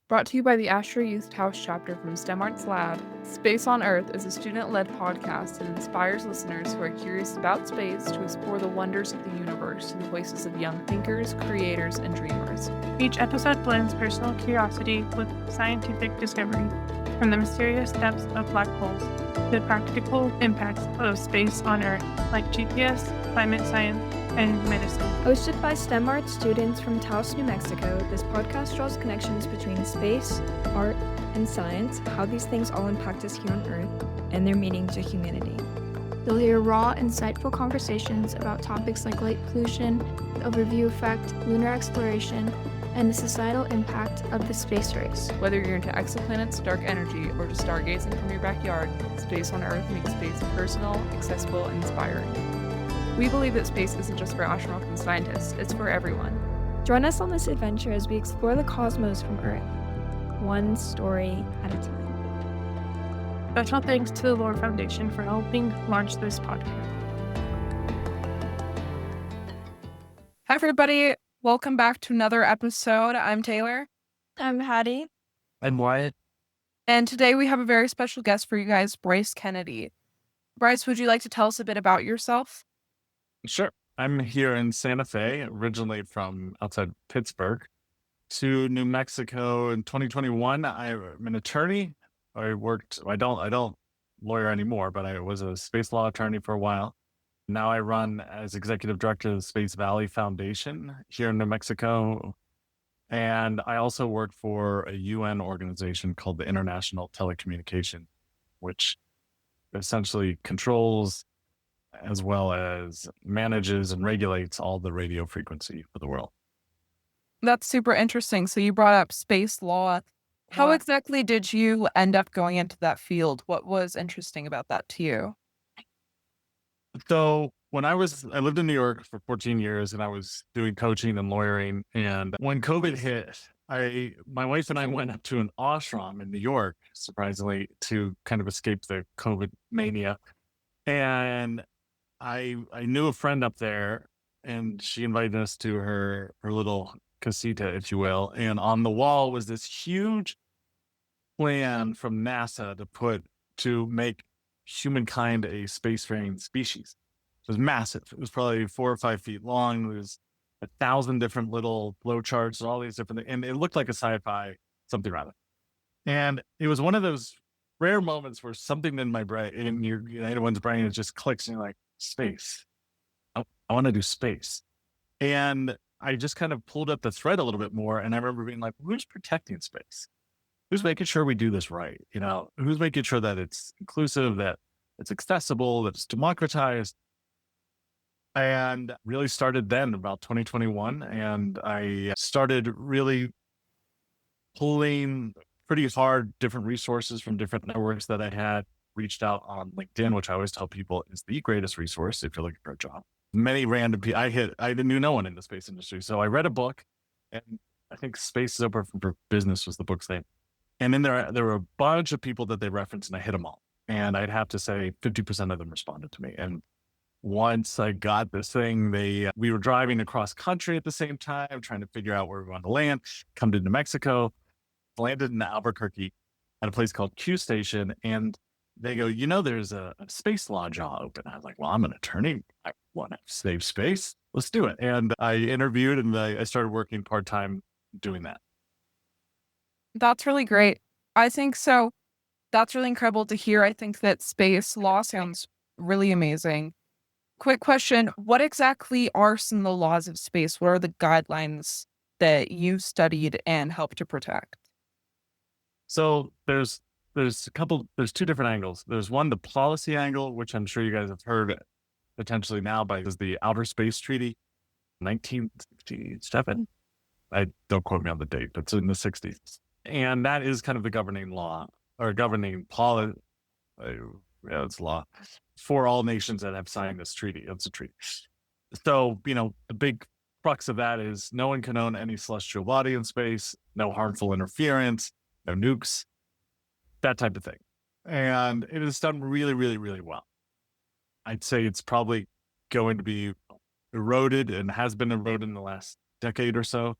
Brought to you by the Astro Youth House chapter from STEM Arts Lab, Space on Earth is a student-led podcast that inspires listeners who are curious about space to explore the wonders of the universe in the voices of young thinkers, creators, and dreamers. Each episode blends personal curiosity with scientific discovery, from the mysterious depths of black holes to the practical impacts of space on Earth, like GPS, climate science, and medicine. Hosted by STEM Arts students from Taos, New Mexico, this podcast draws connections between space, art, and science, how these things all impact us here on Earth, and their meaning to humanity. You'll hear raw, insightful conversations about topics like light pollution, the overview effect, lunar exploration, and the societal impact of the space race. Whether you're into exoplanets, dark energy, or just stargazing from your backyard, Space on Earth makes space personal, accessible, and inspiring. We believe that space isn't just for astronauts and scientists, it's for everyone. Join us on this adventure as we explore the cosmos from Earth, one story at a time. Special thanks to the Lore Foundation for helping launch this podcast. Hi, everybody. Welcome back to another episode. I'm Taylor. I'm Hattie. I'm Wyatt. And today we have a very special guest for you guys, Bryce Kennedy. Bryce, would you like to tell us a bit about yourself? Sure. I'm here in Santa Fe, originally from outside Pittsburgh, to New Mexico in 2021. I'm an attorney. I don't lawyer anymore, but I was a space law attorney for a while. Now I run as executive director of the Space Valley Foundation here in New Mexico. And I also work for a UN organization called the International Telecommunication, which essentially controls as well as manages and regulates all the radio frequency for the world. That's super interesting. So you brought up space law. How exactly did you end up going into that field? What was interesting about that to you? So when I lived in New York for 14 years and I was doing coaching and lawyering. And when COVID hit, my wife and I went up to an ashram in New York, surprisingly, to kind of escape the COVID mania. And I knew a friend up there, and she invited us to her little casita, if you will. And on the wall was this huge plan from NASA to make humankind a spacefaring species. It was massive. It was probably 4 or 5 feet long. There was 1,000 different little flow charts, all these different things. And it looked like a sci-fi something rather. And it was one of those rare moments where something in my brain, in anyone's brain, it just clicks and you're like, space. I want to do space. And I just kind of pulled up the thread a little bit more. And I remember being like, who's protecting space? Who's making sure we do this right? Who's making sure that it's inclusive, that it's accessible, that it's democratized? And really started then about 2021. And I started really pulling pretty hard different resources from different networks that I had. Reached out on LinkedIn, which I always tell people is the greatest resource if you're looking for a job. Many random people, I knew no one in the space industry. So I read a book, and I think Space is Open for Business was the book's name. And in there were a bunch of people that they referenced, and I hit them all. And I'd have to say 50% of them responded to me. And once I got this thing, we were driving across country at the same time, trying to figure out where we wanted to land, come to New Mexico, landed in Albuquerque at a place called Q Station. And they go, there's a space law job open. I was like, well, I'm an attorney. I want to save space. Let's do it. And I interviewed and I started working part-time doing that. That's really great. I think so. That's really incredible to hear. I think that space law sounds really amazing. Quick question. What exactly are some of the laws of space? What are the guidelines that you studied and helped to protect? So there's two different angles. There's one, the policy angle, which I'm sure you guys have heard potentially now is the Outer Space Treaty, 1967. Don't quote me on the date, but it's in the 60s. And that is kind of the governing law or governing policy. It's law for all nations that have signed this treaty. It's a treaty. So, the big crux of that is no one can own any celestial body in space, no harmful interference, no nukes, that type of thing. And it is done really, really, really well. I'd say it's probably going to be eroded and has been eroded in the last decade or so.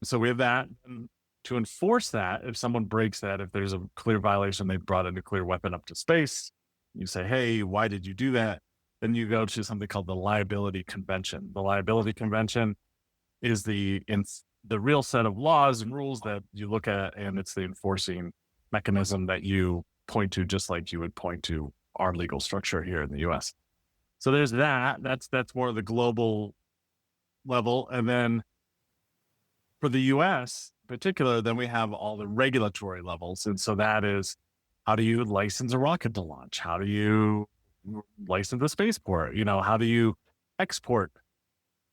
So we have that. And to enforce that, if someone breaks that, if there's a clear violation, they brought a nuclear weapon up to space, you say, hey, why did you do that? Then you go to something called the Liability Convention. The Liability Convention is the real set of laws and rules that you look at, and it's the enforcing mechanism that you point to, just like you would point to our legal structure here in the US. So there's that. That's more of the global level. And then for the US in particular, then we have all the regulatory levels. And so that is, how do you license a rocket to launch? How do you license a spaceport? How do you export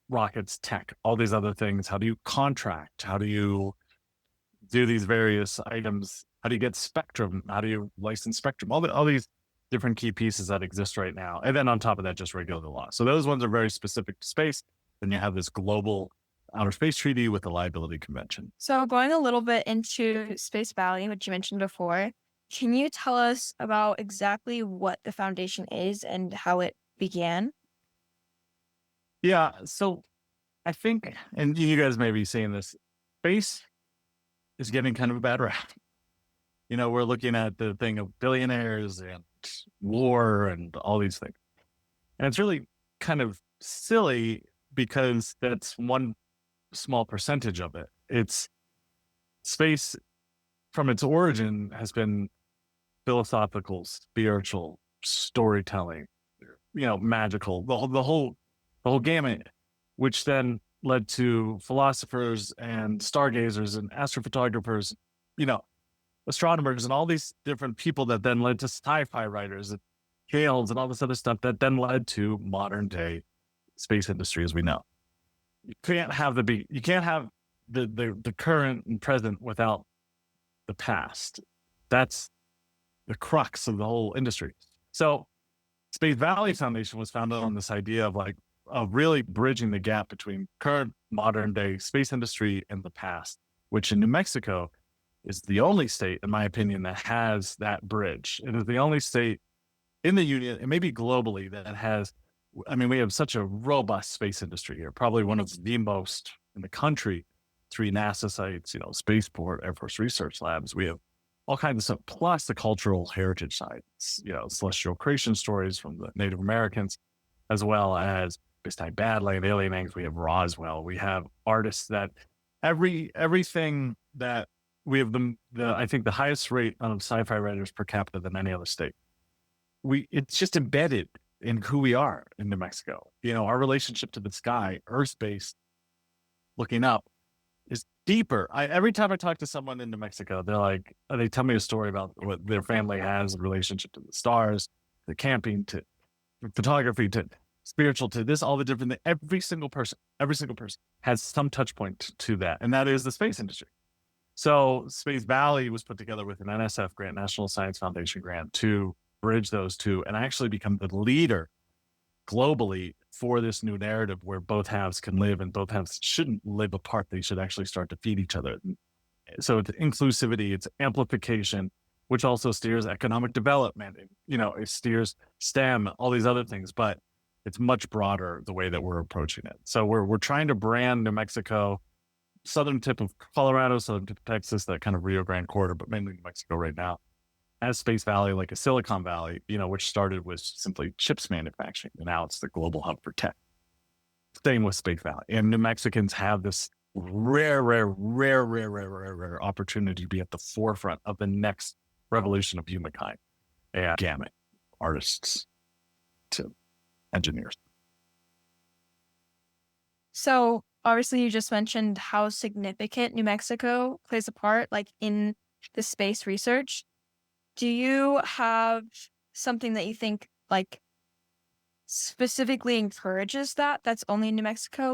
rockets, tech, all these other things? How do you contract? How do you do these various items? How do you get spectrum? How do you license spectrum? All these different key pieces that exist right now. And then on top of that, just regular law. So those ones are very specific to space. Then you have this global outer space treaty with the Liability Convention. So going a little bit into Space Valley, which you mentioned before, can you tell us about exactly what the foundation is and how it began? Yeah. So I think, and you guys may be seeing this, space is getting kind of a bad rap. We're looking at the thing of billionaires and war and all these things. And it's really kind of silly because that's one small percentage of it. It's space from its origin has been philosophical, spiritual, storytelling, magical, the whole gamut, which then led to philosophers and stargazers and astrophotographers, astronomers and all these different people that then led to sci-fi writers and tales and all this other stuff that then led to modern day space industry as we know. You can't have the current and present without the past. That's the crux of the whole industry. So Space Valley Foundation was founded on this idea of really bridging the gap between current modern day space industry and the past, which in New Mexico is the only state, in my opinion, that has that bridge. It is the only state in the union, and maybe globally, that has, we have such a robust space industry here, probably one of the most in the country. 3 NASA sites, spaceport, Air Force Research Labs. We have all kinds of stuff, plus the cultural heritage sites, celestial creation stories from the Native Americans, as well as Space-Time Badland, Alien Eggs. We have Roswell. We have artists that everything that we have I think the highest rate of sci-fi writers per capita than any other state. It's just embedded in who we are in New Mexico. Our relationship to the sky, Earth-based, looking up, is deeper. Every time I talk to someone in New Mexico, they tell me a story about what their family has, a relationship to the stars, to camping, to photography, to spiritual, to this, all the different things. Every single person has some touch point to that, and that is the space industry. So Space Valley was put together with an NSF grant, National Science Foundation grant, to bridge those two and actually become the leader globally for this new narrative where both halves can live and both halves shouldn't live apart. They should actually start to feed each other. So it's inclusivity, it's amplification, which also steers economic development. It steers STEM, all these other things, but it's much broader the way that we're approaching it. So we're trying to brand New Mexico, southern tip of Colorado, southern tip of Texas, that kind of Rio Grande corridor, but mainly New Mexico right now, as Space Valley, like a Silicon Valley, which started with simply chips manufacturing, and now it's the global hub for tech. Same with Space Valley. And New Mexicans have this rare opportunity to be at the forefront of the next revolution of humankind. And gamut, artists to engineers. So obviously you just mentioned how significant New Mexico plays a part in the space research. Do you have something that you think specifically encourages that's only in New Mexico?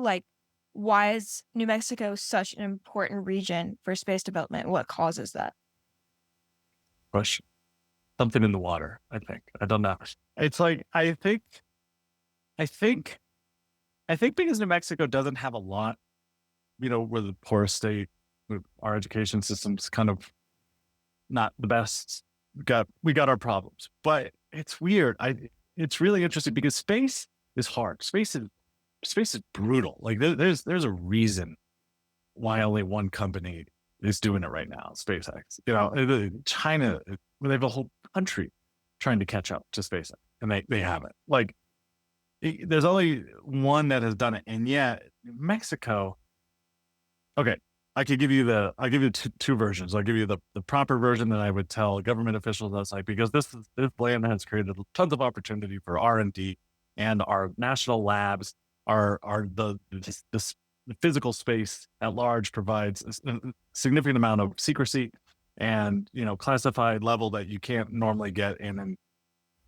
Why is New Mexico such an important region for space development? What causes that? Question. Something in the water, I think. I don't know. It's I think because New Mexico doesn't have a lot, we're the poorest state, our education system's kind of not the best. We got our problems, but it's weird. It's really interesting because space is hard. Space is brutal. There's a reason why only one company is doing it right now. SpaceX, China, they have a whole country trying to catch up to SpaceX, and they haven't. Like, there's only one that has done it, and yet Mexico. Okay, I'll give you two versions. I'll give you the proper version that I would tell government officials. That's like, because this land has created tons of opportunity for R&D, and our national labs the physical space at large provides a significant amount of secrecy and classified level that you can't normally get in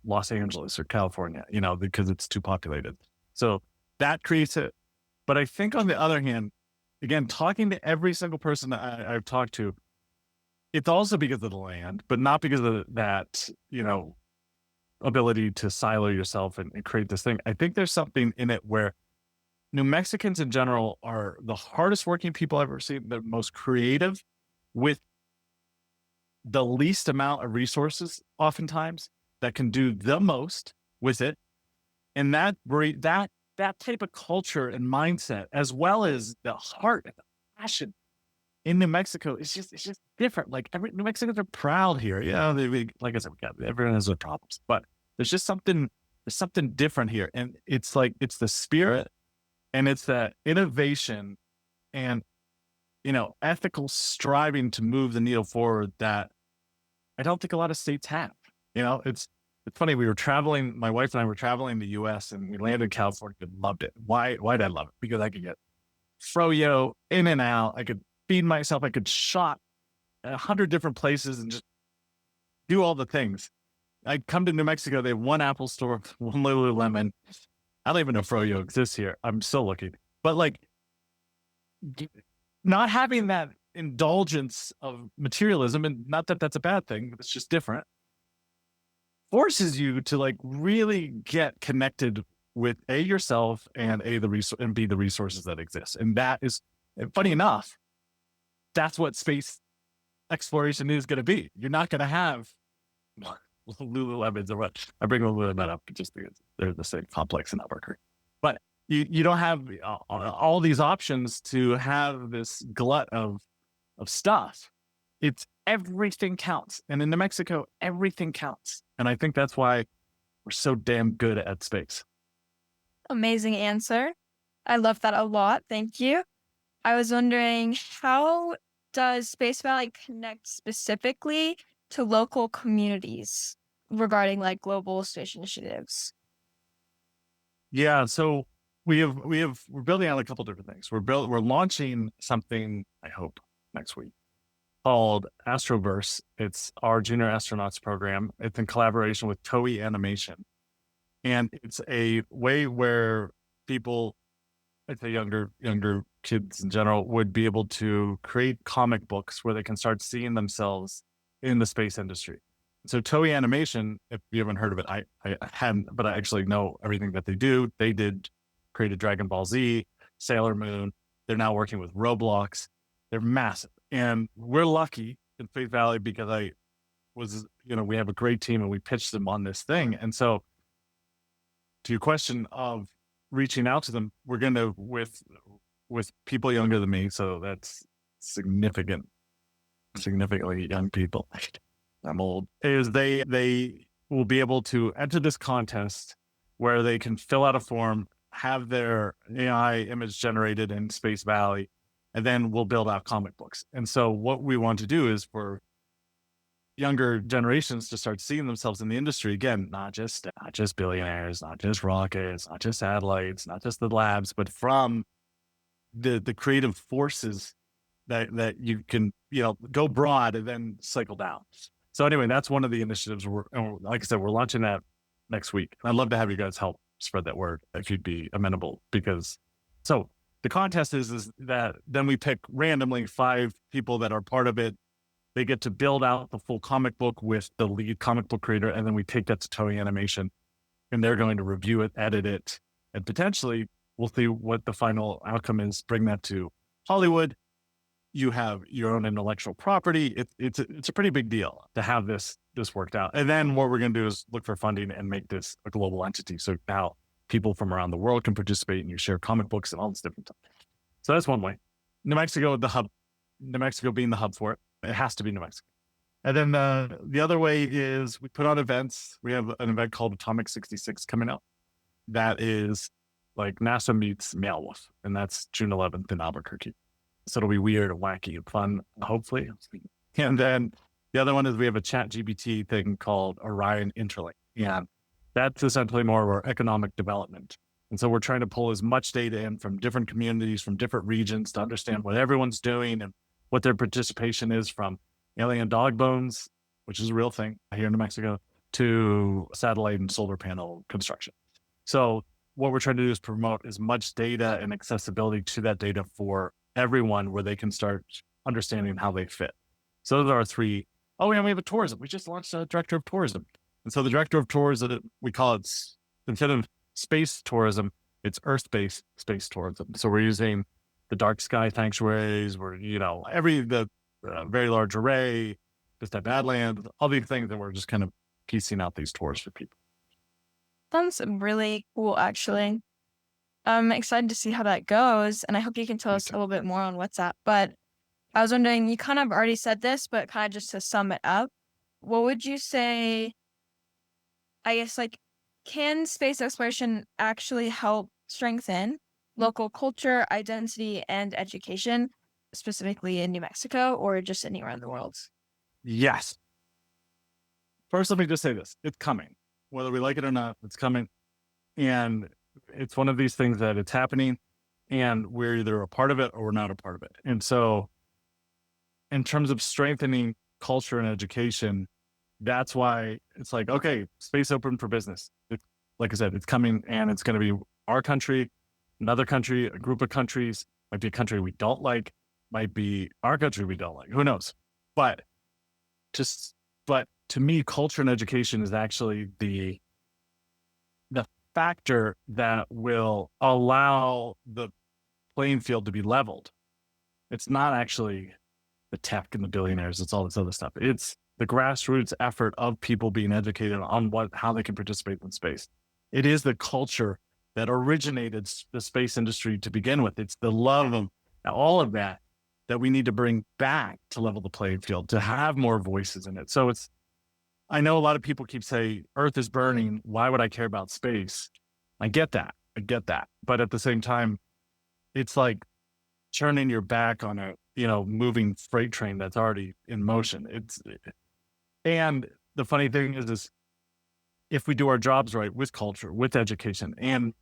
Los Angeles or California, because it's too populated. So that creates it. But I think on the other hand, again, talking to every single person that I've talked to, it's also because of the land, but not because of that, ability to silo yourself and create this thing. I think there's something in it where New Mexicans in general are the hardest working people I've ever seen, the most creative, with the least amount of resources oftentimes, that can do the most with it. And that type of culture and mindset, as well as the heart and the passion in New Mexico, it's just different. Like, New Mexicans are proud here. Like I said, everyone has their problems, but there's something different here. And it's the spirit, and it's that innovation and, ethical striving to move the needle forward that I don't think a lot of states have. It's funny. We were traveling, my wife and I were traveling the US, and we landed in California and loved it. Why did I love it? Because I could get froyo in and out. I could feed myself. I could shop 100 different places and just do all the things. I'd come to New Mexico. They have one Apple store, one Lululemon. I don't even know froyo exists here. I'm still looking. But not having that indulgence of materialism, and not that that's a bad thing, but it's just different, forces you to really get connected with yourself and be the resources that exist. And that is, funny enough, that's what space exploration is going to be. You're not going to have Lululemons or what. I bring Lululemon up just because they're the same complex and not worker. But you don't have all these options to have this glut of stuff. It's everything counts. And in New Mexico, everything counts. And I think that's why we're so damn good at space. Amazing answer. I love that a lot. Thank you. I was wondering, how does Space Valley connect specifically to local communities regarding global space initiatives? Yeah, so we're building out a couple different things. We're launching something, I hope, next week, called Astroverse. It's our junior astronauts program. It's in collaboration with Toei Animation. And it's a way where people, I'd say younger kids in general, would be able to create comic books where they can start seeing themselves in the space industry. So Toei Animation, if you haven't heard of it, I hadn't, but I actually know everything that they do. They created Dragon Ball Z, Sailor Moon. They're now working with Roblox. They're massive. And we're lucky in Space Valley because we have a great team, and we pitched them on this thing. And so, to your question of reaching out to them, we're going to, with people younger than me, so that's significantly young people. I'm old. Is they will be able to enter this contest where they can fill out a form, have their AI image generated in Space Valley, and then we'll build out comic books. And so what we want to do is for younger generations to start seeing themselves in the industry again, not just billionaires, not just rockets, not just satellites, not just the labs, but from the creative forces that you can, go broad and then cycle down. So anyway, that's one of the initiatives. Like I said, we're launching that next week. I'd love to have you guys help spread that word if you'd be amenable, because so the contest is that then we pick randomly 5 people that are part of it. They get to build out the full comic book with the lead comic book creator, and then we take that to Toei Animation, and they're going to review it, edit it, and potentially we'll see what the final outcome is. Bring that to Hollywood. You have your own intellectual property. It's a pretty big deal to have this worked out. And then what we're going to do is look for funding and make this a global entity. So now people from around the world can participate, and you share comic books and all this different stuff. So that's one way. New Mexico, the hub. New Mexico being the hub for it. It has to be New Mexico. And then the other way is we put on events. We have an event called Atomic 66 coming up. That is like NASA meets Mail Wolf, and that's June 11th in Albuquerque. So it'll be weird and wacky and fun, hopefully. And then the other one is we have a chat GPT thing called Orion Interlink. Yeah, that's essentially more of our economic development. And so we're trying to pull as much data in from different communities, from different regions to understand what everyone's doing and what their participation is, from alien dog bones, which is a real thing here in New Mexico, to satellite and solar panel construction. So what we're trying to do is promote as much data and accessibility to that data for everyone, where they can start understanding how they fit. So those are our three. Oh, yeah, we have a tourism. We just launched a director of tourism. And so the director of tourism, we call it, instead of space tourism, it's Earth-based space tourism. So we're using the dark sky sanctuaries, we're, the very large array, just at Badlands, all these things, and we're just kind of piecing out these tours for people. Sounds really cool, actually. I'm excited to see how that goes, and I hope you can tell us a little bit more on what's that. But I was wondering, you kind of already said this, but kind of just to sum it up, what would you say, I guess, like, can space exploration actually help strengthen local culture, identity, and education, specifically in New Mexico or just anywhere in the world? Yes. First, let me just say this. It's coming. Whether we like it or not, it's coming. And it's one of these things that it's happening, and we're either a part of it or we're not a part of it. And so in terms of strengthening culture and education, that's why it's like, okay, space open for business. Like I said, it's coming, and it's going to be our country, another country, a group of countries, might be a country we don't like, might be our country we don't like, who knows? But to me, culture and education is actually the factor that will allow the playing field to be leveled. It's not actually the tech and the billionaires, it's all this other stuff. It's the grassroots effort of people being educated on how they can participate in space. It is the culture that originated the space industry to begin with. It's the love of all of that we need to bring back to level the playing field, to have more voices in it. So I know a lot of people keep saying, Earth is burning, why would I care about space? I get that. But at the same time, it's like turning your back on a, moving freight train that's already in motion. And the funny thing is if we do our jobs right with culture, with education, and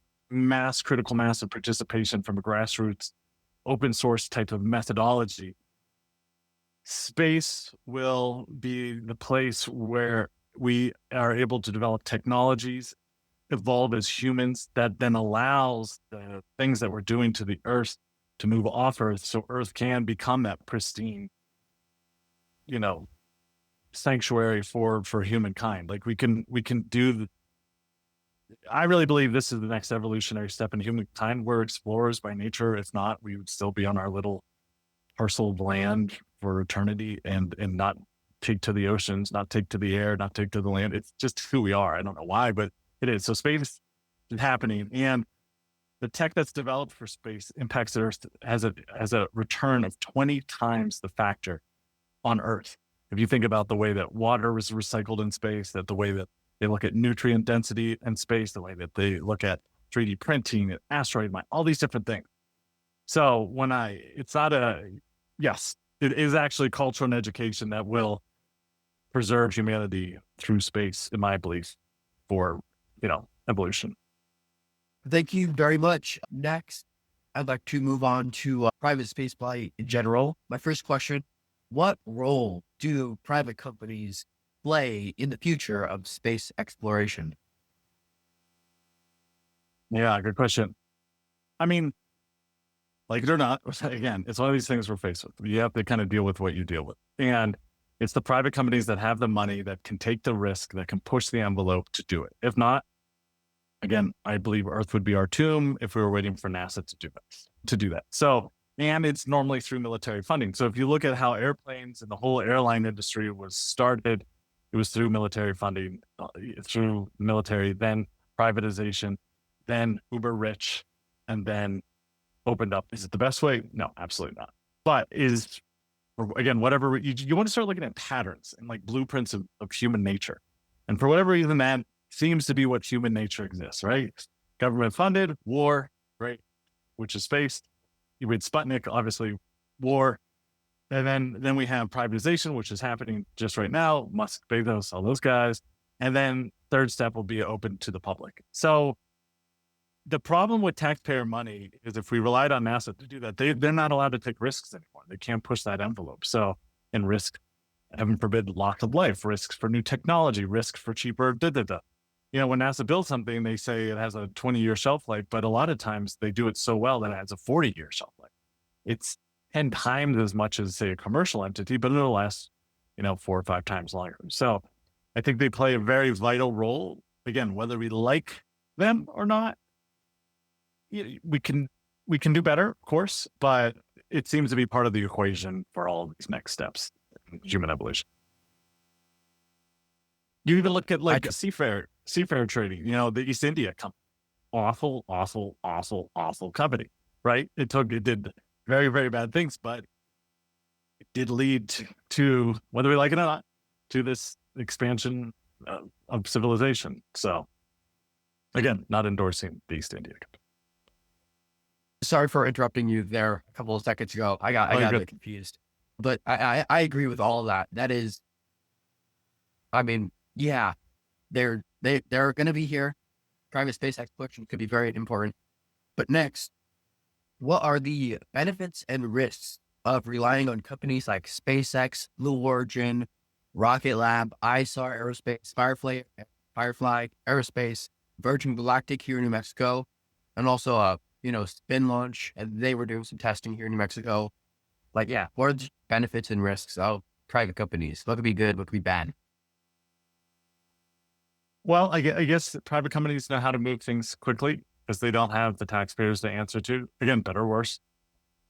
critical mass of participation from a grassroots, open source type of methodology, space will be the place where we are able to develop technologies, evolve as humans, that then allows the things that we're doing to the Earth to move off Earth, so Earth can become that pristine, sanctuary for humankind. Like we can do I really believe this is the next evolutionary step in humankind. We're explorers by nature. If not, we would still be on our little parcel of land for eternity and not take to the oceans, not take to the air, not take to the land. It's just who we are. I don't know why, but it is. So space is happening, and the tech that's developed for space impacts the Earth has a return of 20 times the factor on Earth. If you think about the way that water is recycled in space, that the way that they look at nutrient density in space, the way that they look at 3D printing, asteroid mine, all these different things. So yes, it is actually culture and education that will preserve humanity through space, in my belief, for, evolution. Thank you very much. Next, I'd like to move on to private spaceflight in general. My first question, what role do private companies play in the future of space exploration? Yeah, good question. I mean, like it or not, again, it's one of these things we're faced with. You have to kind of deal with what you deal with. And it's the private companies that have the money, that can take the risk, that can push the envelope to do it. If not, again, I believe Earth would be our tomb if we were waiting for NASA to do that. So, and it's normally through military funding. So if you look at how airplanes and the whole airline industry was started, it was through military funding, through military, then privatization, then uber rich, and then opened up. Is it the best way? No, absolutely not. But is or again, whatever you want to start looking at patterns and like blueprints of human nature. And for whatever reason, that seems to be what human nature exists, right? Government funded, war, right? Which is space. You read Sputnik, obviously, war. And then we have privatization, which is happening just right now. Musk, Bezos, all those guys. And then third step will be open to the public. So the problem with taxpayer money is if we relied on NASA to do that, they're not allowed to take risks anymore. They can't push that envelope. So, and risk, heaven forbid, loss of life, risks for new technology, risks for cheaper, You know, when NASA builds something, they say it has a 20-year shelf life, but a lot of times they do it so well that it has a 40-year shelf life. It's 10 times as much as, say, a commercial entity, but it'll last, 4 or 5 times longer. So I think they play a very vital role. Again, whether we like them or not, we can do better, of course, but it seems to be part of the equation for all of these next steps in human evolution. You even look at like seafarer trading, the East India company, awful company, right? It did very, very bad things, but it did lead to, whether we like it or not, to this expansion of civilization. So again, not endorsing the East India company. Sorry for interrupting you there a couple of seconds ago. I got a bit confused, but I agree with all of that. That is, I mean, yeah, they're going to be here. Private space exploration could be very important. But next, what are the benefits and risks of relying on companies like SpaceX, Blue Origin, Rocket Lab, ISAR Aerospace, Firefly Aerospace, Virgin Galactic here in New Mexico, and also Spin Launch, and they were doing some testing here in New Mexico. What are the benefits and risks of private companies? What could be good? What could be bad? Well, I guess private companies know how to move things quickly because they don't have the taxpayers to answer to. Again, better or worse.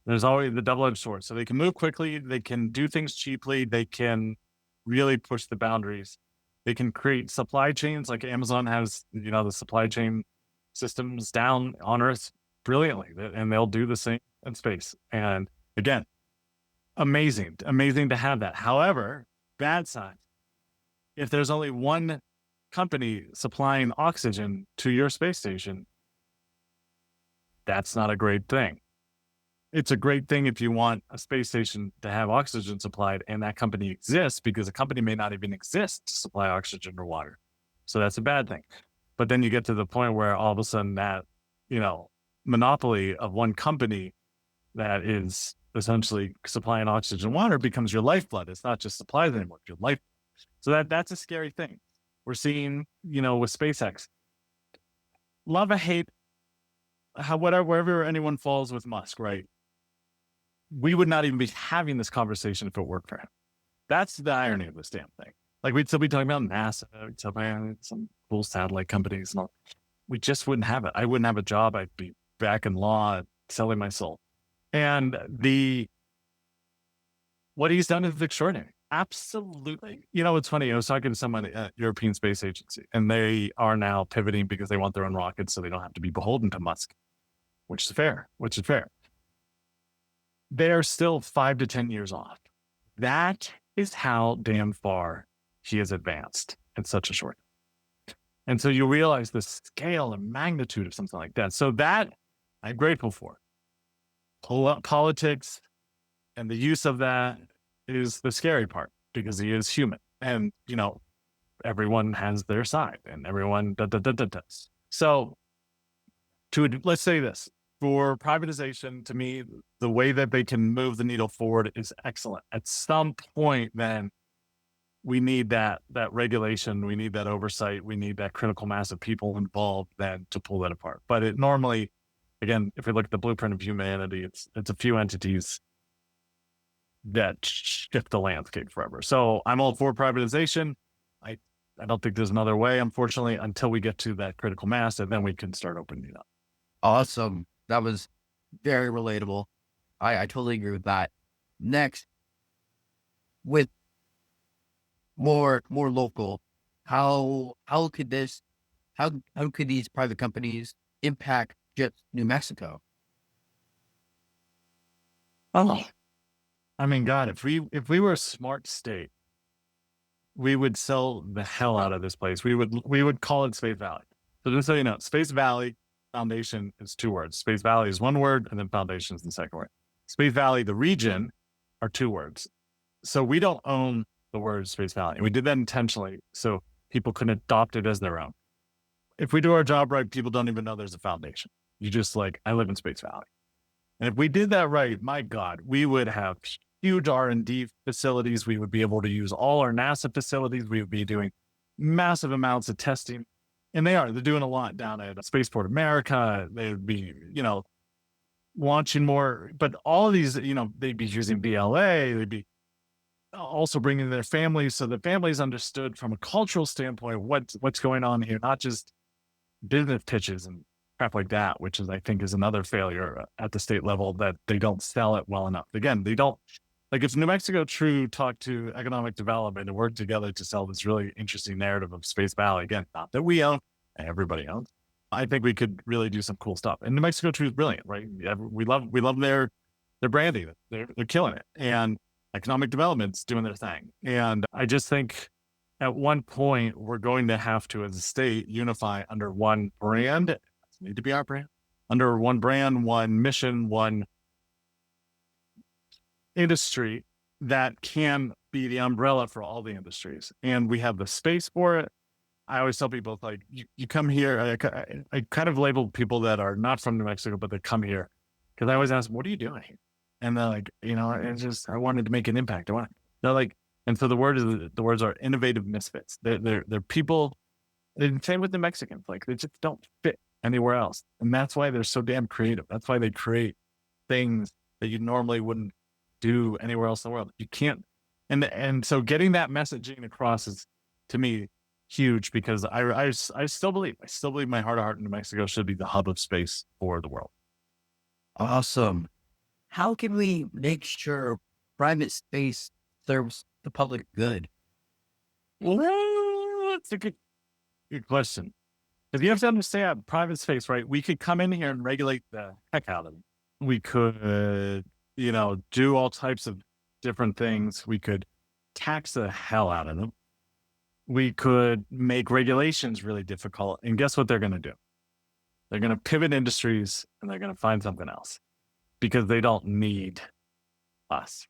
There's always the double-edged sword. So they can move quickly. They can do things cheaply. They can really push the boundaries. They can create supply chains like Amazon has, the supply chain systems down on Earth brilliantly, and they'll do the same in space. And again, amazing to have that. However, bad side, if there's only one company supplying oxygen to your space station, that's not a great thing. It's a great thing if you want a space station to have oxygen supplied and that company exists, because a company may not even exist to supply oxygen or water. So that's a bad thing. But then you get to the point where all of a sudden that, monopoly of one company that is essentially supplying oxygen and water becomes your lifeblood. It's not just supplies anymore, it's your life. So that's a scary thing. We're seeing, with SpaceX, love or hate, wherever anyone falls with Musk, right? We would not even be having this conversation if it worked for him. That's the irony of this damn thing. Like, we'd still be talking about NASA, we'd still be talking some cool satellite companies and all. We just wouldn't have it. I wouldn't have a job. I'd be back in law, selling my soul. And what he's done is extraordinary. Absolutely. It's funny. I was talking to someone at European Space Agency, and they are now pivoting because they want their own rockets so they don't have to be beholden to Musk, which is fair. They're still 5 to 10 years off. That is how damn far he has advanced in such a short time. And so you realize the scale and magnitude of something like that. So that I'm grateful for. Politics and the use of that is the scary part, because he is human, and everyone has their side, and everyone does. So let's say this, for privatization, to me, the way that they can move the needle forward is excellent. At some point, then we need that regulation, we need that oversight, we need that critical mass of people involved then to pull that apart. But it normally, again, if we look at the blueprint of humanity, it's a few entities that shift the landscape forever. So I'm all for privatization. I don't think there's another way, unfortunately, until we get to that critical mass, and then we can start opening it up. Awesome. That was very relatable. I totally agree with that. Next, with more local, how could these private companies impact just New Mexico? Oh, I mean, God, if we were a smart state, we would sell the hell out of this place. We would call it Space Valley. So just so you know, Space Valley foundation is 2 words. Space Valley is 1 word, and then foundation is the 2nd word. Space Valley, the region, are 2 words. So we don't own the word Space Valley. And we did that intentionally so people can adopt it as their own. If we do our job right, people don't even know there's a foundation. You just like, I live in Space Valley. And if we did that right, my God, we would have huge R&D facilities. We would be able to use all our NASA facilities. We would be doing massive amounts of testing. And they're doing a lot down at Spaceport America. They would be, launching more, but all of these, they'd be using BLA. They'd be also bringing their families. So the families understood from a cultural standpoint, what's going on here, not just business pitches and crap like that, which is, I think, is another failure at the state level, that they don't sell it well enough. Again, they don't, like, if New Mexico True talked to economic development and worked together to sell this really interesting narrative of Space Valley, again, not that we own, everybody owns, I think we could really do some cool stuff. And New Mexico True is brilliant, right? We love their branding. They're killing it. And economic development's doing their thing. And I just think at one point we're going to have to, as a state, unify under one brand. It doesn't need to be our brand. Under one brand, one mission, one industry that can be the umbrella for all the industries. And we have the space for it. I always tell people, like, you come here, I kind of label people that are not from New Mexico, but they come here, because I always ask them, what are you doing here? And they're like, it's just, I wanted to make an impact. They're like, and so the words are innovative misfits. They're people, and same with the Mexicans, like, they just don't fit anywhere else. And that's why they're so damn creative. That's why they create things that you normally wouldn't do anywhere else in the world. You can't. And so getting that messaging across is, to me, huge, because I still believe my heart of heart, New Mexico should be the hub of space for the world. Awesome. How can we make sure private space serves the public good? Well, that's a good question. Because you have to understand, private space, right? We could come in here and regulate the heck out of it. We could, do all types of different things. We could tax the hell out of them. We could make regulations really difficult. And guess what they're going to do? They're going to pivot industries, and they're going to find something else, because they don't need us.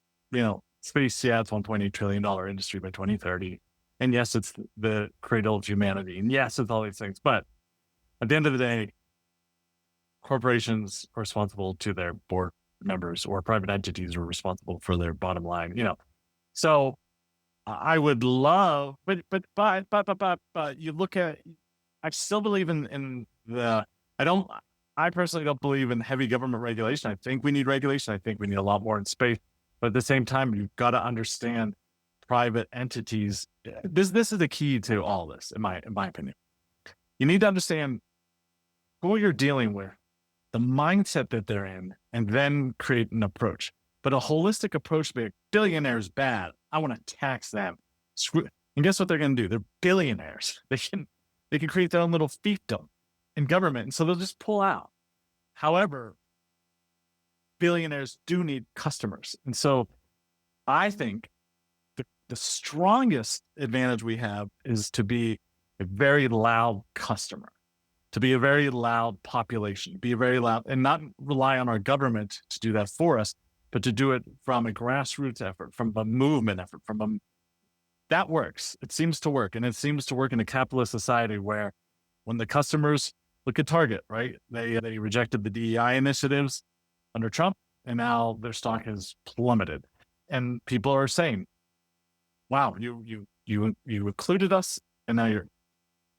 Space, it's $1.8 trillion industry by 2030. And yes, it's the cradle of humanity. And yes, it's all these things. But at the end of the day, corporations are responsible to their board members, or private entities are responsible for their bottom line. So I would love, but you look at, I still believe in I personally don't believe in heavy government regulation. I think we need regulation. I think we need a lot more in space. But at the same time, you've got to understand private entities. This is the key to all this, in my opinion. You need to understand who you're dealing with, the mindset that they're in, and then create an approach. But a holistic approach to be like, billionaires bad, I want to tax them. And guess what they're going to do? They're billionaires. They can create their own little fiefdom in government. And so they'll just pull out. However, billionaires do need customers. And so I think the strongest advantage we have is to be a very loud customer, to be a very loud population, be a very loud, and not rely on our government to do that for us, but to do it from a grassroots effort, from a movement effort, that works. It seems to work. And it seems to work in a capitalist society where, when the customers look at Target, right? They rejected the DEI initiatives under Trump, and now their stock has plummeted. And people are saying, wow, you included us, and now you're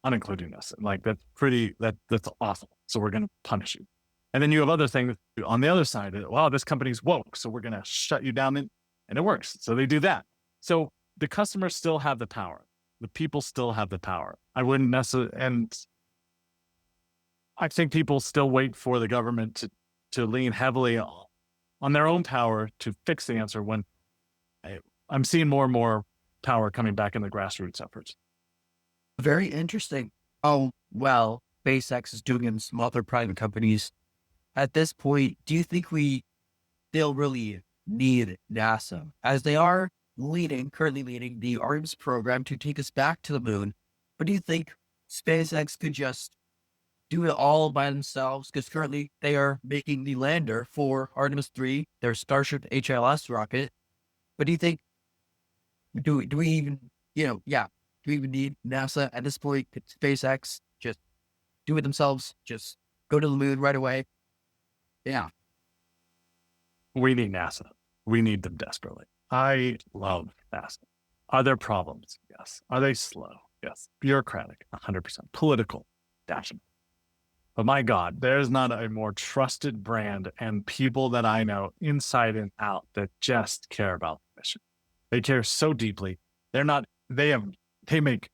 unincluding us. And like, that's awful. So we're going to punish you. And then you have other things on the other side. Wow, this company's woke, so we're going to shut you down. And it works. So they do that. So the customers still have the power. The people still have the power. I wouldn't necessarily, and I think people still wait for the government to lean heavily on their own power to fix the answer, when I'm seeing more and more power coming back in the grassroots efforts. Very interesting. Oh, well, SpaceX is doing in some other private companies. At this point, do you think we still really need NASA, as they are currently leading the Artemis program to take us back to the moon. But do you think SpaceX could just do it all by themselves? Because currently they are making the lander for Artemis 3, their Starship HLS rocket. But do you think, do we even, do we even need NASA at this point? Could SpaceX just do it themselves? Just go to the moon right away? Yeah. We need NASA. We need them desperately. I love NASA. Are there problems? Yes. Are they slow? Yes. Bureaucratic? 100%. Political? Definitely. But my God, there's not a more trusted brand and people that I know inside and out that just care about the mission. They care so deeply. They make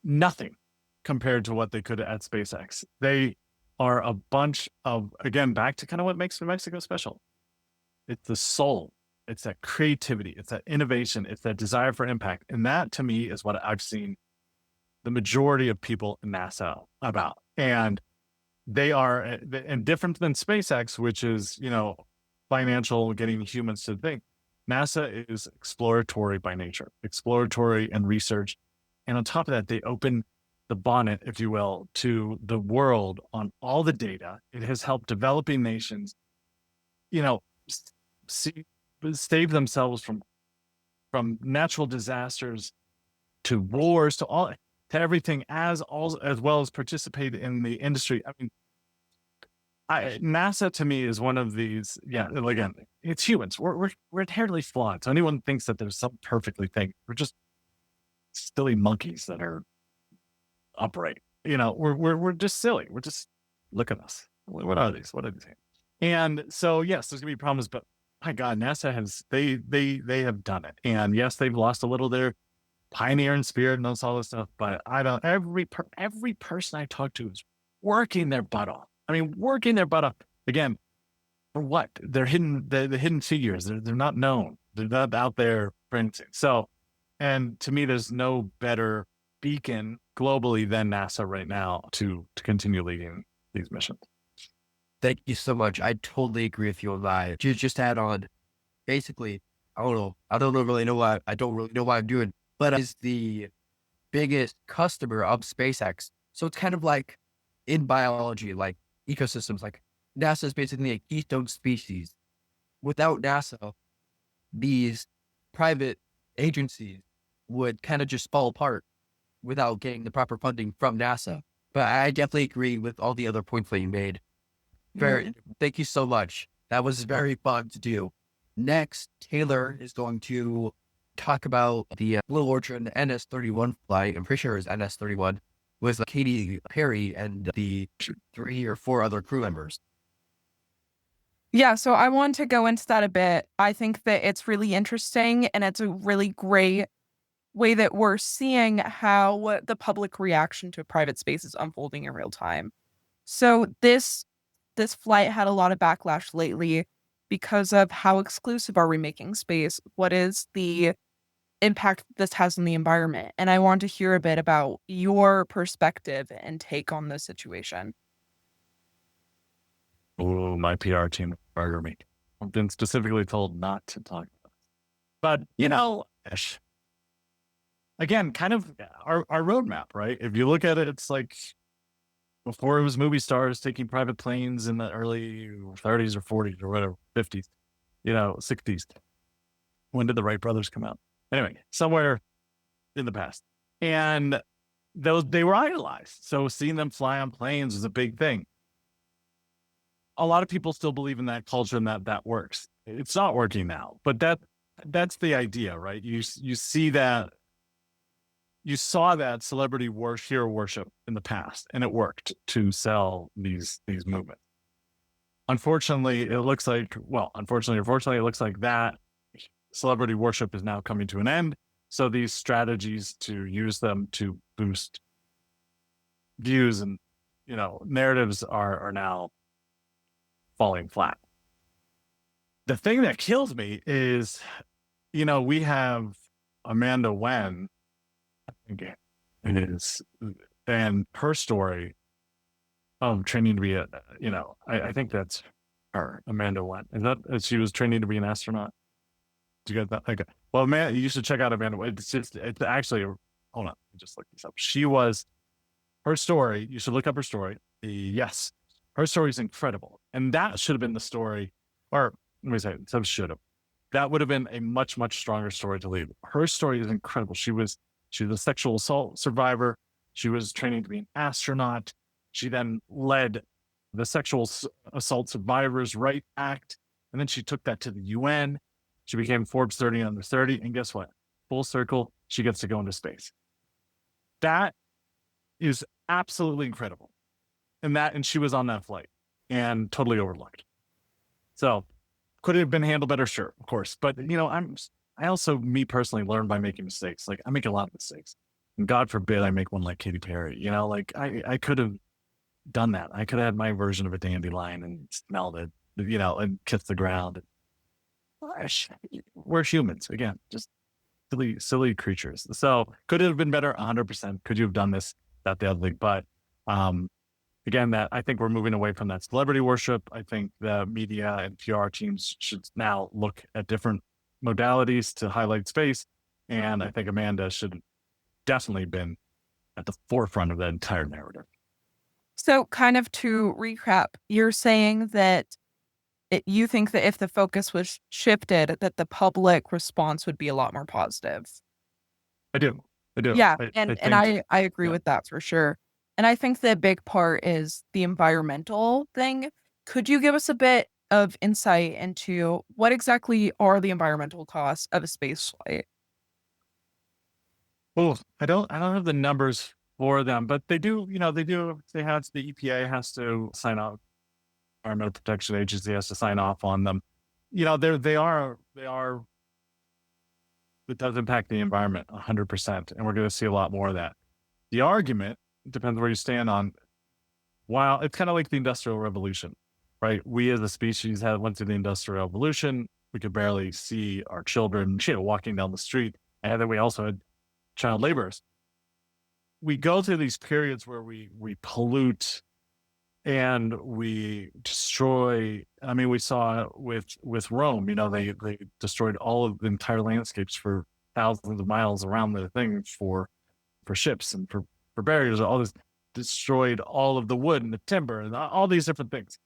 nothing compared to what they could at SpaceX. They are a bunch of, again, back to kind of what makes New Mexico special. It's the soul. It's that creativity. It's that innovation. It's that desire for impact. And that, to me, is what I've seen the majority of people in NASA about. And they are, and different than SpaceX, which is, financial, getting humans to think. NASA is exploratory by nature, exploratory and research. And on top of that, they open the bonnet, if you will, to the world on all the data. It has helped developing nations, save themselves from natural disasters to wars to everything, as well as participate in the industry. I mean, NASA to me is one of these. Yeah, again, it's humans. We're inherently flawed. So anyone thinks that there's some perfectly thing, we're just silly monkeys that are upright. We're just silly. We're just, look at us. What are these? What are these? And so yes, there's gonna be problems, but my God, NASA has they have done it. And yes, they've lost a little their pioneer and spirit and all this stuff. But every person I talk to is working their butt off. I mean, working their butt off again. For what? They're hidden. The hidden figures. They're not known. They're not out there printing. So, and to me, there's no better beacon globally than NASA right now to continue leading these missions. Thank you so much. I totally agree with you on that. Just add on, basically, I don't really know why I'm doing, but is the biggest customer of SpaceX. So it's kind of like in biology, like ecosystems, like NASA is basically a keystone species. Without NASA, these private agencies would kind of just fall apart without getting the proper funding from NASA. But I definitely agree with all the other points that you made. Thank you so much. That was very fun to do. Next, Taylor is going to talk about the Blue Origin NS-31 flight. I'm pretty sure it's NS-31 with Katy Perry and the 3 or 4 other crew members. Yeah, so I want to go into that a bit. I think that it's really interesting, and it's a really great way that we're seeing how the public reaction to private space is unfolding in real time. So this flight had a lot of backlash lately because of how exclusive are we making space? What is the impact this has on the environment? And I want to hear a bit about your perspective and take on this situation. Oh, my PR team murder me. I've been specifically told not to talk about it. But, again, kind of our roadmap, right? If you look at it, it's like before it was movie stars taking private planes in the early 30s or 40s or whatever, 50s, 60s. When did the Wright brothers come out? Anyway, somewhere in the past. And they were idolized. So seeing them fly on planes was a big thing. A lot of people still believe in that culture and that works. It's not working now, but that's the idea, right? You see that. You saw that celebrity hero worship in the past, and it worked to sell these movements. Unfortunately, it looks like that celebrity worship is now coming to an end. So these strategies to use them to boost views and narratives are now falling flat. The thing that kills me is, we have Amanda Wen. Again, and her story of training to be I think that's her. Amanda went. Is that she was training to be an astronaut? Do you get that? Okay. Well, man, you should check out Amanda. It's actually, hold on, let me just look this up. Her story, you should look up her story. Yes, her story is incredible. And that should have been the story, or let me say, some should have. That would have been a much, much stronger story to lead. Her story is incredible. She was a sexual assault survivor. She was training to be an astronaut. She then led the Sexual Assault Survivors' Right Act. And then she took that to the UN. She became Forbes 30 under 30. And guess what? Full circle, she gets to go into space. That is absolutely incredible. And she was on that flight and totally overlooked. So could it have been handled better? Sure, of course. But I also, me personally, learn by making mistakes. Like I make a lot of mistakes. And God forbid I make one like Katy Perry. I could have done that. I could have had my version of a dandelion and smelled it, and kissed the ground. We're humans again, just silly creatures. So could it have been better? 100%. Could you have done this, that, the other thing? But again, that I think we're moving away from that celebrity worship. I think the media and PR teams should now look at different modalities to highlight space. And I think Amanda should definitely been at the forefront of that entire narrative. So kind of to recap, you're saying that you think that if the focus was shifted, that the public response would be a lot more positive. I do. Yeah, I I agree with that for sure. And I think the big part is the environmental thing. Could you give us a bit of insight into what exactly are the environmental costs of a space flight? Well, I don't have the numbers for them, but they do, the EPA has to sign off. Environmental Protection Agency has to sign off on them. They are, it does impact the environment 100%. And we're going to see a lot more of that. The argument depends where you stand on, while it's kind of like the Industrial Revolution, right? We as a species went through the Industrial Revolution. We could barely see our children, walking down the street. And then we also had child laborers. We go through these periods where we pollute and we destroy. I mean, we saw with Rome, they destroyed all of the entire landscapes for thousands of miles around the thing for ships and for barriers. All this destroyed all of the wood and the timber and all these different things.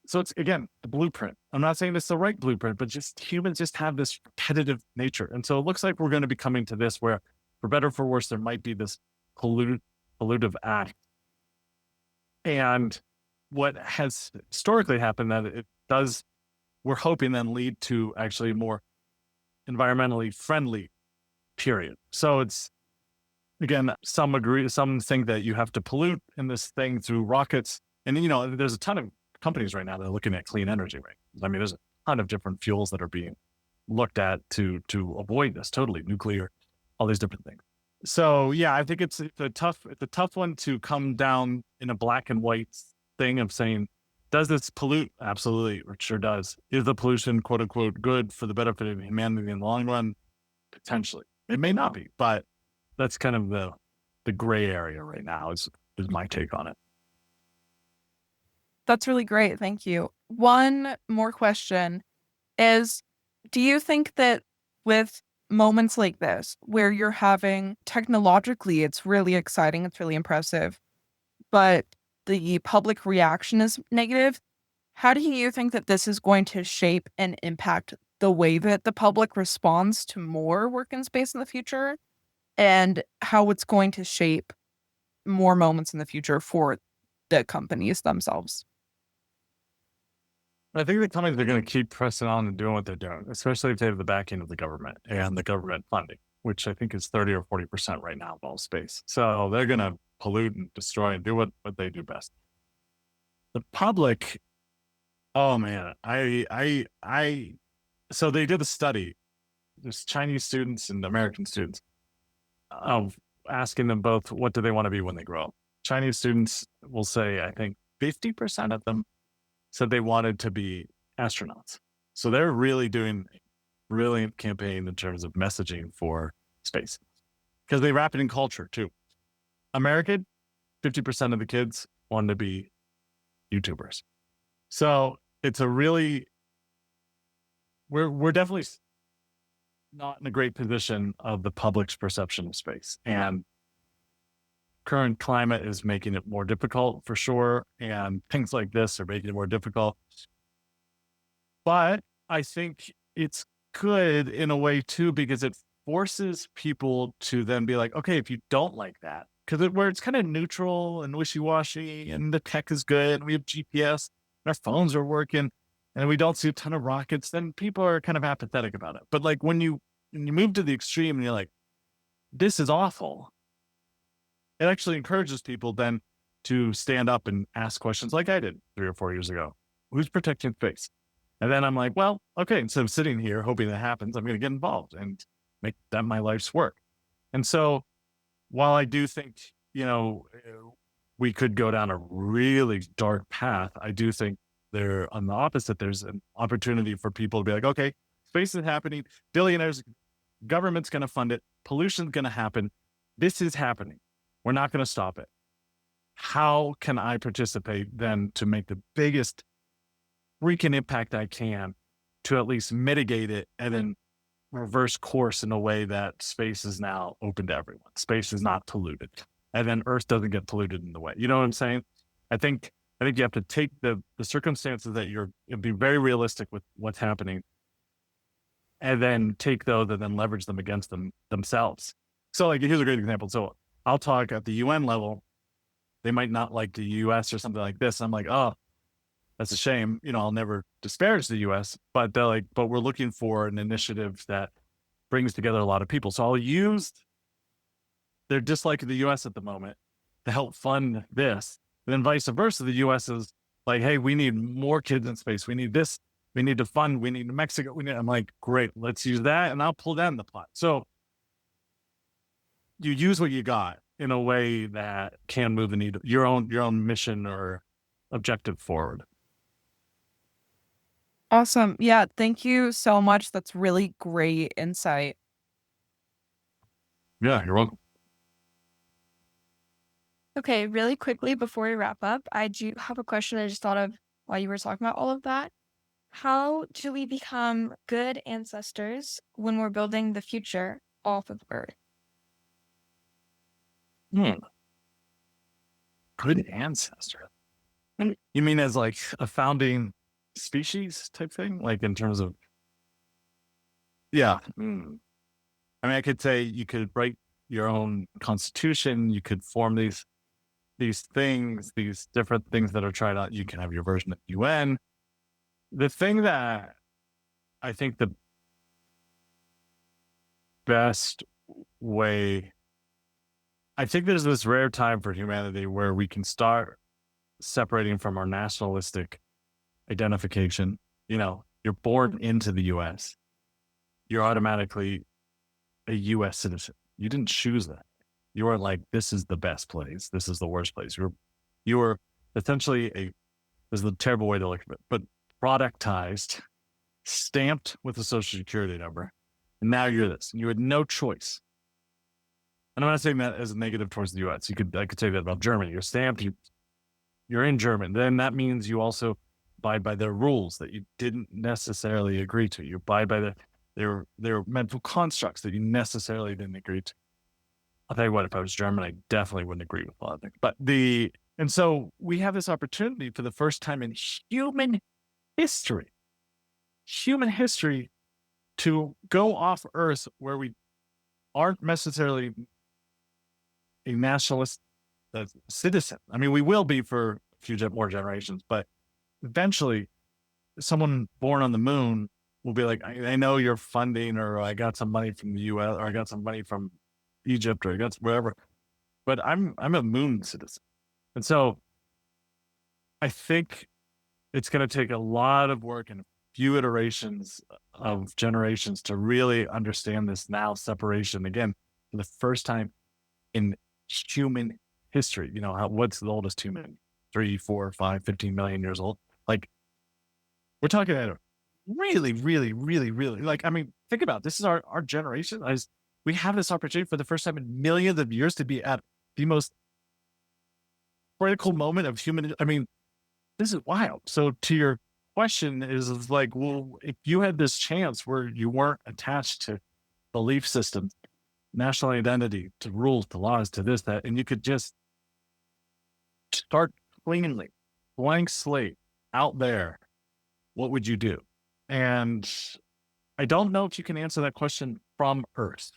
So it's, again, the blueprint. I'm not saying it's the right blueprint, but just humans just have this repetitive nature. And so it looks like we're going to be coming to this where, for better or for worse, there might be this pollutive act. And what has historically happened that it does, we're hoping then lead to actually a more environmentally friendly period. So it's, again, some think that you have to pollute in this thing through rockets. And, there's a ton of companies right now that are looking at clean energy, right? I mean, there's a ton of different fuels that are being looked at to avoid this, totally, nuclear, all these different things. So yeah, I think it's a tough one to come down in a black and white thing of saying, does this pollute? Absolutely, it sure does. Is the pollution, quote unquote, good for the benefit of humanity in the long run? Potentially. It may not be, but that's kind of the gray area right now is my take on it. That's really great. Thank you. One more question is, do you think that with moments like this, where you're having technologically, it's really exciting, it's really impressive, but the public reaction is negative, how do you think that this is going to shape and impact the way that the public responds to more work in space in the future, and how it's going to shape more moments in the future for the companies themselves? I think the companies are going to keep pressing on and doing what they're doing, especially if they have the backing of the government and the government funding, which I think is 30 or 40% right now of all space. So they're going to pollute and destroy and do what they do best. The public, oh man, so they did a study. There's Chinese students and American students of asking them both, what do they want to be when they grow up? Chinese students will say, I think 50% of them said they wanted to be astronauts. So they're really doing a brilliant campaign in terms of messaging for space because they wrap it in culture too. American, 50% of the kids wanted to be YouTubers. So it's a really, we're definitely not in a great position of the public's perception of space. And current climate is making it more difficult for sure. And things like this are making it more difficult. But I think it's good in a way too, because it forces people to then be like, okay, if you don't like that, because where it's kind of neutral and wishy-washy and the tech is good and we have GPS and our phones are working and we don't see a ton of rockets, then people are kind of apathetic about it. But like when you move to the extreme and you're like, this is awful, it actually encourages people then to stand up and ask questions like I did 3 or 4 years ago. Who's protecting space? And then I'm like, well, okay, instead of sitting here hoping that happens, I'm going to get involved and make that my life's work. And so while I do think, we could go down a really dark path, I do think on the opposite, there's an opportunity for people to be like, okay, space is happening, billionaires, government's going to fund it, pollution's going to happen. This is happening. We're not going to stop it. How can I participate then to make the biggest freaking impact I can to at least mitigate it and then reverse course in a way that space is now open to everyone. Space is not polluted. And then Earth doesn't get polluted in the way. You know what I'm saying? I think you have to take the circumstances that be very realistic with what's happening, and then take those and then leverage them against themselves. So like, here's a great example. So I'll talk at the UN level. They might not like the US or something like this. I'm like, oh, that's a shame. I'll never disparage the US, but they're like, but we're looking for an initiative that brings together a lot of people. So I'll use their dislike of the US at the moment to help fund this. And then vice versa, the US is like, hey, we need more kids in space. We need this. We need to fund. We need Mexico. I'm like, great, let's use that. And I'll pull down the plot. So you use what you got in a way that can move the needle, your own mission or objective forward. Awesome. Yeah, thank you so much. That's really great insight. Yeah, you're welcome. Okay, really quickly before we wrap up, I do have a question I just thought of while you were talking about all of that. How do we become good ancestors when we're building the future off of Earth? Good ancestor. You mean as like a founding species type thing? Like in terms of, yeah. I mean, I could say you could write your own constitution. You could form these things, these different things that are tried out. You can have your version of UN. The thing that I think the best way, I think there's this rare time for humanity where we can start separating from our nationalistic identification. You're born into the US. You're automatically a US citizen. You didn't choose that. You are like, this is the best place. This is the worst place. You were essentially this is a terrible way to look at it, but productized, stamped with a social security number. And now you're this. And you had no choice. And I'm not saying that as a negative towards the US. I could say that about Germany. You're stamped, you're in German. Then that means you also abide by their rules that you didn't necessarily agree to. You abide by their mental constructs that you necessarily didn't agree to. I'll tell you what, if I was German, I definitely wouldn't agree with a lot of things. And so we have this opportunity for the first time in human history to go off Earth where we aren't necessarily a nationalist citizen. I mean, we will be for a few more generations, but eventually someone born on the moon will be like, I know you're funding, or I got some money from the US, or I got some money from Egypt, or I got wherever, but I'm a moon citizen. And so I think it's going to take a lot of work and a few iterations of generations to really understand this now separation again for the first time in human history. What's the oldest human? 3, 4, 5, 15 million years old. Like, we're talking about really, really, really, really, think about it. This is our generation. We have this opportunity for the first time in millions of years to be at the most critical moment of human. This is wild. So to your question is like, well, if you had this chance where you weren't attached to belief systems, national identity, to rules, to laws, to this, that, and you could just start cleanly, blank slate out there, what would you do? And I don't know if you can answer that question from Earth.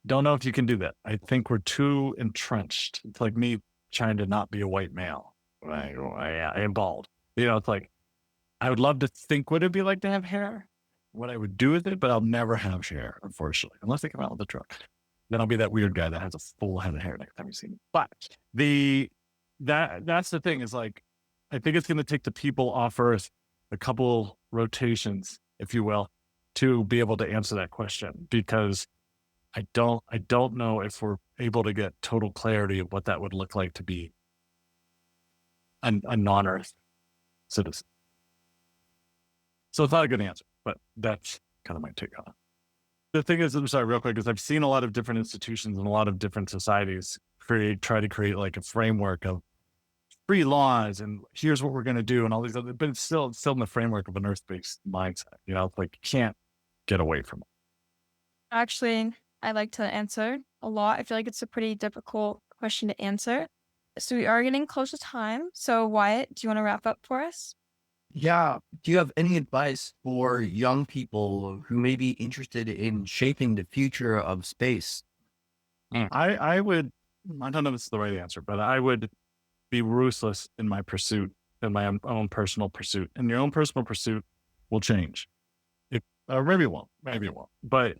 Don't know if you can do that. I think we're too entrenched. It's like me trying to not be a white male. Right? I am bald. It's like, I would love to think what it'd be like to have hair, what I would do with it, but I'll never have hair, unfortunately, unless they come out with a truck. Then I'll be that weird guy that has a full head of hair next time you see me. But that's the thing is like, I think it's going to take the people off Earth a couple rotations, if you will, to be able to answer that question, because I don't know if we're able to get total clarity of what that would look like to be a non-Earth citizen. So it's not a good answer, but that's kind of my take on it. The thing is, I'm sorry, real quick, is I've seen a lot of different institutions and a lot of different societies try to create like a framework of free laws and here's what we're going to do and all these other, but it's still in the framework of an Earth-based mindset. It's like you can't get away from it. Actually, I like to answer a lot. I feel like it's a pretty difficult question to answer. So we are getting close to time. So Wyatt, do you want to wrap up for us? Yeah. Do you have any advice for young people who may be interested in shaping the future of space? I don't know if it's the right answer, but I would be ruthless in my pursuit, in my own personal pursuit. And your own personal pursuit will change. Maybe it won't. But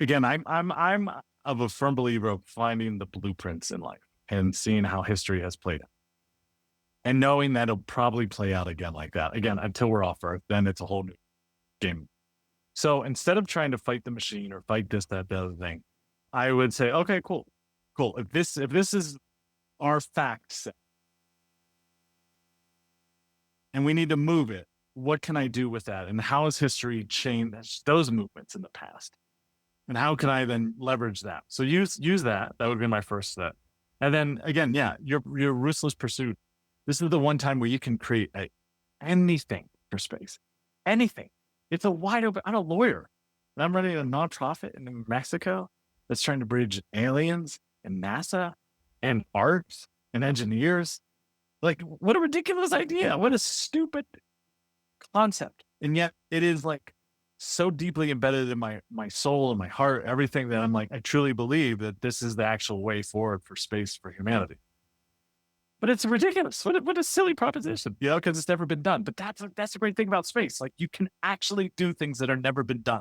again, I'm of a firm believer of finding the blueprints in life and seeing how history has played out. And knowing that it'll probably play out again like that. Again, until we're off Earth, then it's a whole new game. So instead of trying to fight the machine or fight this, that, the other thing, I would say, okay, cool. If this is our fact set and we need to move it, what can I do with that? And how has history changed those movements in the past? And how can I then leverage that? So use that. That would be my first step. And then again, your ruthless pursuit. This is the one time where you can create anything for space. Anything. It's a wide open. I'm a lawyer. And I'm running a nonprofit in Mexico that's trying to bridge aliens and NASA and art and engineers. Like, what a ridiculous idea. What a stupid concept. And yet it is like so deeply embedded in my soul and my heart, everything, that I'm like, I truly believe that this is the actual way forward for space for humanity. But it's ridiculous. What a silly proposition, because it's never been done. But that's the great thing about space. Like, you can actually do things that are never been done.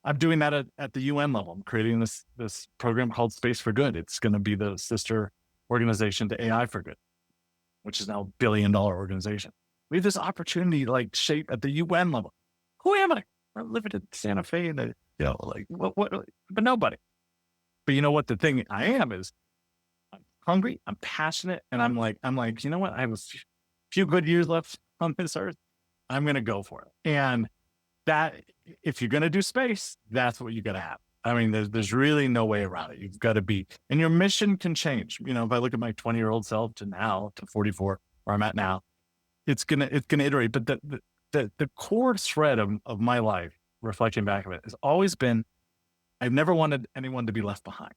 I'm doing that at the UN level. I'm creating this program called Space for Good. It's going to be the sister organization to AI for Good, which is now $1 billion organization. We have this opportunity, like, shape at the UN level. Who am I? I'm living in Santa Fe, and what? But nobody. But you know what? The thing I am is, I'm hungry, I'm passionate, and I'm like, you know what? I have a few good years left on this earth. I'm going to go for it. And that, if you're going to do space, that's what you got to have. I mean, there's really no way around it. You've got to be, and your mission can change. If I look at my 20-year-old self to now, to 44, where I'm at now, it's gonna iterate. But the core thread of my life, reflecting back of it, has always been, I've never wanted anyone to be left behind.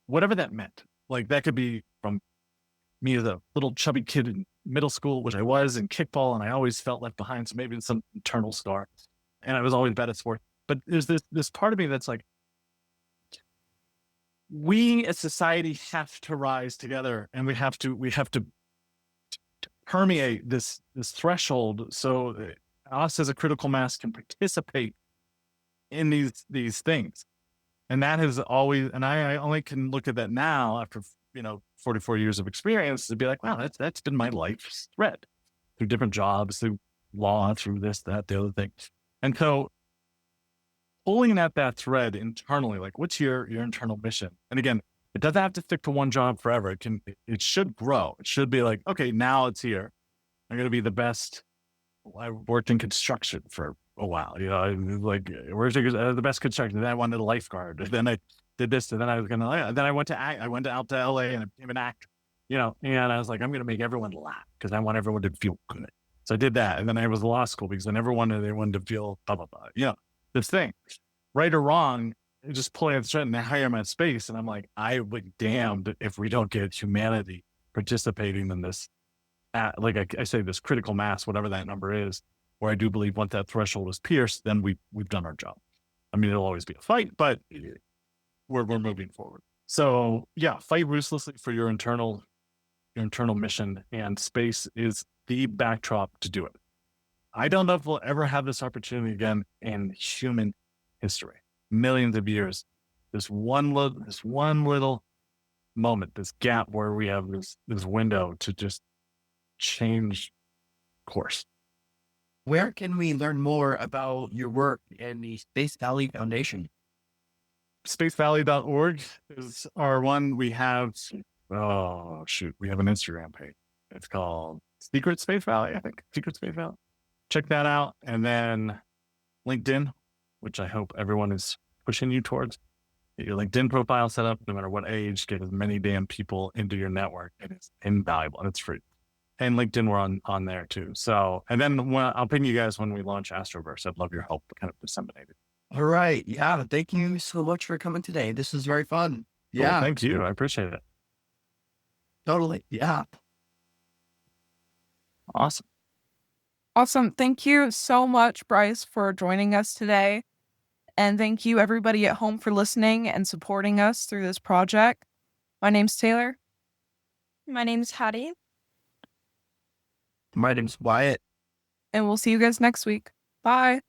Whatever that meant. Like, that could be from me as a little chubby kid in middle school, which I was in kickball, and I always felt left behind. So maybe it's some internal scar, and I was always bad at sports. But there's this part of me that's like, we as society have to rise together, and we have to permeate this threshold, so us as a critical mass can participate in these things. And that has always, and I only can look at that now after 44 years of experience to be like, wow, that's been my life's thread through different jobs, through law, through this, that, the other thing. And so pulling at that thread internally, like, what's your internal mission? And again, it doesn't have to stick to one job forever. It should grow. It should be like, okay, now it's here. I'm going to be the best. I worked in construction for a while, like, where's the best construction? Then I wanted a lifeguard. Then I did this, and then I was then I went out to LA and I became an actor, and I was like, I'm going to make everyone laugh because I want everyone to feel good. So I did that. And then I was in law school because I never wanted anyone to feel blah, blah, blah. You know, this thing, right or wrong, just pulling at the string. And now I'm at space. And I'm like, I would be damned if we don't get humanity participating in this, like I say, this critical mass, whatever that number is, where I do believe once that threshold is pierced, then we've done our job. I mean, it'll always be a fight, but we're moving forward. So yeah, fight ruthlessly for your internal mission, and space is the backdrop to do it. I don't know if we'll ever have this opportunity again in human history. Millions of years. This one little moment, this gap where we have this window to just change course. Where can we learn more about your work and the Space Valley Foundation? Spacevalley.org is our one. We have, we have an Instagram page. It's called Secret Space Valley, I think. Secret Space Valley. Check that out. And then LinkedIn, which I hope everyone is pushing you towards. Get your LinkedIn profile set up, no matter what age. Get as many damn people into your network. It is invaluable and it's free. And LinkedIn, we're on there too. So, and then I'll ping you guys when we launch Astroverse. I'd love your help kind of disseminate it. All right. Yeah. Thank you so much for coming today. This was very fun. Cool, Yeah. thank you. I appreciate it. Totally. Yeah. Awesome. Awesome. Thank you so much, Bryce, for joining us today. And thank you, everybody at home, for listening and supporting us through this project. My name's Taylor. My name's Hattie. My name's Wyatt. And we'll see you guys next week. Bye.